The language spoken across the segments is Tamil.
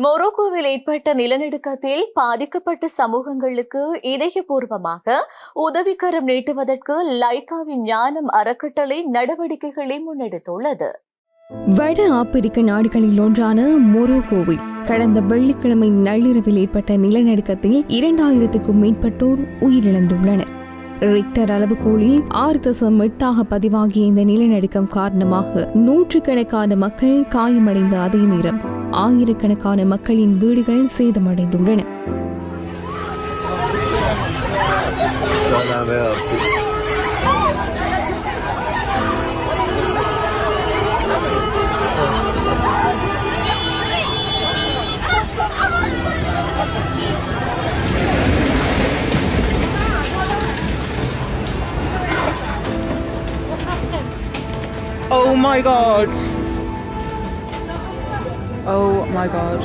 மொரோக்கோவில் ஏற்பட்ட நிலநடுக்கத்தில் பாதிக்கப்பட்ட சமூகங்களுக்கு இதயபூர்வமாக உதவிக்கரம் நீட்டுவதற்கு லைக்காவின் ஞானம் அறக்கட்டளை நடவடிக்கைகளை முன்னெடுத்துள்ளது. வட ஆப்பிரிக்க நாடுகளில் ஒன்றான மொரோக்கோவில் கடந்த வெள்ளிக்கிழமை நள்ளிரவில் ஏற்பட்ட நிலநடுக்கத்தில் 2000க்கும் மேற்பட்டோர் உயிரிழந்துள்ளனர். ரிக்டர் அளவுகோலில் 6.8 பதிவாகிய இந்த நிலநடுக்கம் காரணமாக நூற்றுக்கணக்கான மக்கள் காயமடைந்த அதே நேரம் ஆயிரக்கணக்கான மக்களின் வீடுகள் சேதமடைந்துள்ளன. Oh my god. Oh my god.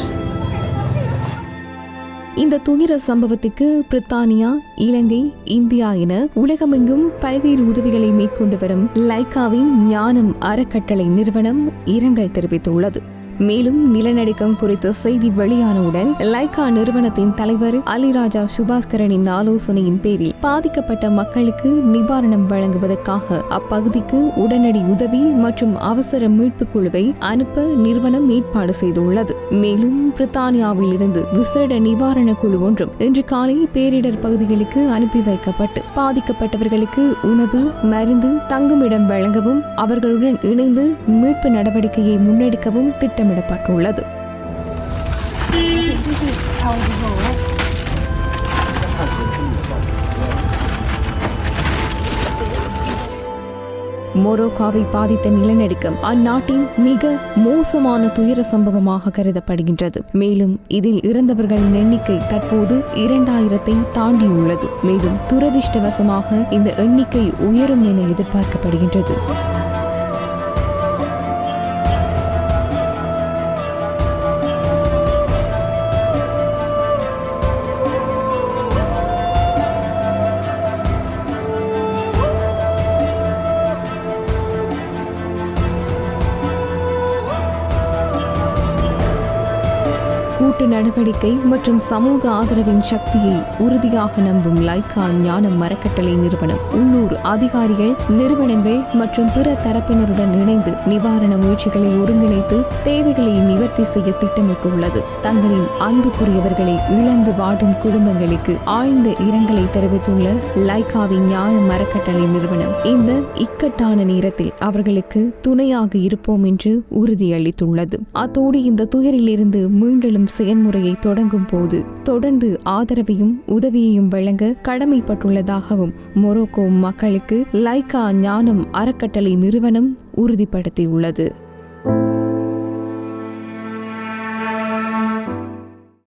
இந்த துயர சம்பவத்துக்கு பிரித்தானியா, இலங்கை, இந்தியா என உலகமெங்கும் பல்வேறு உதவிகளை மேற்கொண்டு வரும் லைக்காவின் ஞானம் அறக்கட்டளை நிறுவனம் இரங்கல் தெரிவித்துள்ளது. மேலும் நிலநடுக்கம் குறித்த செய்தி வெளியானவுடன் லைக்கா நிறுவனத்தின் தலைவர் அலிராஜா சுபாஸ்கரனின் ஆலோசனையின் பேரில் பாதிக்கப்பட்ட மக்களுக்கு நிவாரணம் வழங்குவதற்காக அப்பகுதிக்கு உடனடி உதவி மற்றும் அவசர மீட்பு குழுவை அனுப்ப நிறுவனம் ஏற்பாடு செய்துள்ளது. மேலும் பிரித்தானியாவில் இருந்து விசேட நிவாரண குழு ஒன்றும் இன்று காலை பேரிடர் பகுதிகளுக்கு அனுப்பி வைக்கப்பட்டு பாதிக்கப்பட்டவர்களுக்கு உணவு, மருந்து, தங்குமிடம் வழங்கவும் அவர்களுடன் இணைந்து மீட்பு நடவடிக்கையை முன்னெடுக்கவும் திட்டமிடப்பட்டுள்ளது. மொரோக்காவை பாதித்த நிலநடுக்கம் அந்நாட்டின் மிக மோசமான துயர சம்பவமாக கருதப்படுகின்றது. மேலும் இதில் இறந்தவர்களின் எண்ணிக்கை தற்போது 2000 தாண்டியுள்ளது. மேலும் துரதிர்ஷ்டவசமாக இந்த எண்ணிக்கை உயரும் என எதிர்பார்க்கப்படுகின்றது. கூட்டு நடவடிக்கை மற்றும் சமூக ஆதரவின் சக்தியை உறுதியாக நம்பும் லைக்கா ஞானம் அறக்கட்டளை நிறுவனம் உள்ளூர் அதிகாரிகள், நிறுவனங்கள் மற்றும் பிற தரப்பினருடன் இணைந்து நிவாரண முயற்சிகளை ஒருங்கிணைத்து தேவைகளை நிவர்த்தி செய்ய திட்டமிட்டுள்ளது. தங்களின் அன்புக்குரியவர்களை இழந்து வாடும் குடும்பங்களுக்கு ஆழ்ந்த இரங்கலை தெரிவித்துள்ள லைக்காவின் ஞானம் அறக்கட்டளை நிறுவனம் இந்த இக்கட்டான நேரத்தில் அவர்களுக்கு துணையாக இருப்போம் என்று உறுதியளித்துள்ளது. அத்தோடு இந்த துயரிலிருந்து மீண்டெழும் செயல்முறையை தொடங்கும் போது தொடர்ந்து ஆதரவையும் உதவியையும் வழங்க கடமைப்பட்டுள்ளதாகவும் மொரோக்கோ மக்களுக்கு லைக்கா ஞானம் அறக்கட்டளை நிறுவனம் உறுதிப்படுத்தியுள்ளது.